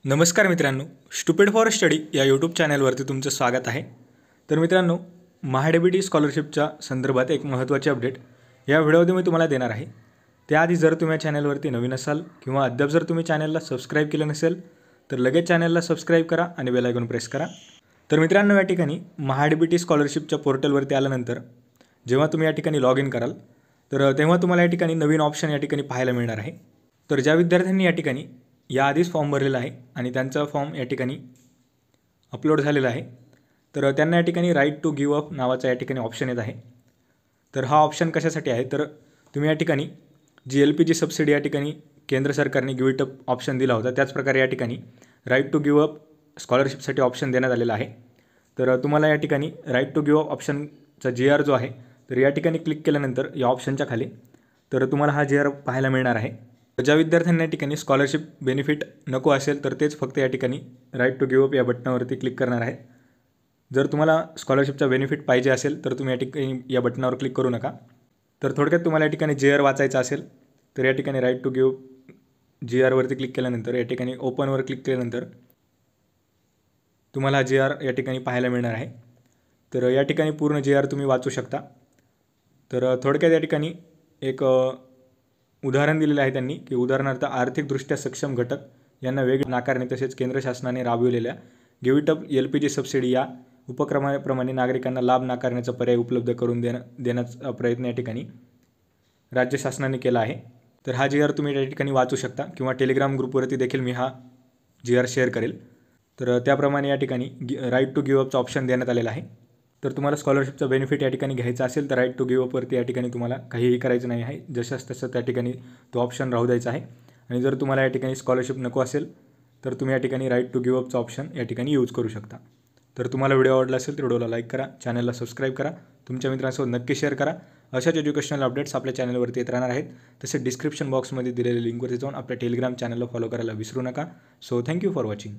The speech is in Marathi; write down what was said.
नमस्कार मित्रांनो, स्टुपिड फॉर स्टडी या यूट्यूब चॅनलवरती तुमचं स्वागत आहे। तर मित्रांनो, महाडीबीटी स्कॉलरशिपच्या संदर्भात एक महत्त्वाची अपडेट या व्हिडिओमध्ये मी तुम्हाला देणार आहे। त्याआधी जर तुम्ही या चॅनलवरती नवीन असाल किंवा अद्याप जर तुम्ही चॅनलला सबस्क्राईब केलं नसेल तर लगेच चॅनलला सबस्क्राईब करा आणि बेल आयकॉन प्रेस करा। तर मित्रांनो, या ठिकाणी महाडीबीटी स्कॉलरशिपच्या पोर्टलवरती आल्यानंतर जेव्हा तुम्ही या ठिकाणी लॉग इन कराल तर तेव्हा तुम्हाला या ठिकाणी नवीन ऑप्शन या ठिकाणी पाहायला मिळणार आहे। तर ज्या विद्यार्थ्यांनी या ठिकाणी याआधीच फॉर्म भरलेला आहे आणि त्यांचा फॉर्म या ठिकाणी अपलोड झालेला आहे तर त्यांना या ठिकाणी राईट टू गिव्ह अप नावाचा या ठिकाणी ऑप्शन येत आहे। तर हा ऑप्शन कशासाठी आहे तर तुम्ही या ठिकाणी जी LPG सबसिडी या ठिकाणी केंद्र सरकारने गिव्ह इट अप ऑप्शन दिला होता त्याच प्रकारे या ठिकाणी राईट टू गिव्ह अप स्कॉलरशिपसाठी ऑप्शन देण्यात आलेला आहे। तर तुम्हाला या ठिकाणी राईट टू गिव्ह अप ऑप्शनचा GR जो आहे तर या ठिकाणी क्लिक केल्यानंतर या ऑप्शनच्या खाली तर तुम्हाला हा GR पाहायला मिळणार आहे। ज्या विद्यार्थ्यांना या ठिकाणी स्कॉलरशिप बेनिफिट नको असेल तर तेच फक्त या ठिकाणी राईट टू गिव्ह अप या बटनावरती क्लिक करणार आहे। जर तुम्हाला स्कॉलरशिपचा बेनिफिट पाहिजे असेल तर तुम्ही या ठिकाणी या बटनावर क्लिक करू नका। तर थोडक्यात तुम्हाला या ठिकाणी GR वाचायचा असेल तर या ठिकाणी राईट टू गिव्ह GR वरती क्लिक केल्यानंतर या ठिकाणी ओपनवर क्लिक केल्यानंतर तुम्हाला GR या ठिकाणी पाहायला मिळणार आहे। तर या ठिकाणी पूर्ण GR तुम्ही वाचू शकता। तर थोडक्यात या ठिकाणी एक उदाहरण दिलेलं आहे त्यांनी की उदाहरणार्थ आर्थिकदृष्ट्या सक्षम घटक यांना वेगळी नाकारणे तसेच केंद्र शासनाने राबविलेल्या give it up LPG subsidy या उपक्रमाप्रमाणे नागरिकांना लाभ नाकारण्याचा पर्याय उपलब्ध करून देण्याचा प्रयत्न या ठिकाणी राज्य शासनाने केला आहे। तर हा GR तुम्ही या ठिकाणी वाचू शकता किंवा टेलिग्राम ग्रुपवरती देखील मी हा GR शेअर करेल। तर त्याप्रमाणे या ठिकाणी राईट टू गिव्ह अपचा ऑप्शन देण्यात आलेला आहे। तर तुम्हाला स्कॉलरशिपचा बेनिफिट या ठिकाणी घ्यायचा असेल तर राईट टू गिव्ह अपवरती या ठिकाणी तुम्हाला काहीही करायचं नाही आहे, जशास तसं त्या ठिकाणी तो ऑप्शन राहू द्यायचा आहे। आणि जर तुम्हाला या ठिकाणी स्कॉलरशिप नको असेल तर तुम्ही या ठिकाणी राईट टू गिव्ह अपचा ऑप्शन या ठिकाणी यूज करू शकता। तर तुम्हाला व्हिडिओ आवडला असेल तर व्हिडिओला लाईक करा, चॅनलला सबस्क्राईब करा, तुमच्या मित्रांसोबत नक्की शेअर करा। अशाच एज्युकेशनल अपडेट्स आपल्या चॅनलवरती येत राहणार आहेत। तसेच डिस्क्रिप्शन बॉक्समध्ये दिलेल्या लिंकवरती जाऊन आपल्या टेलिग्राम चॅनलला फॉलो करायला विसरू नका। So thank you for watching.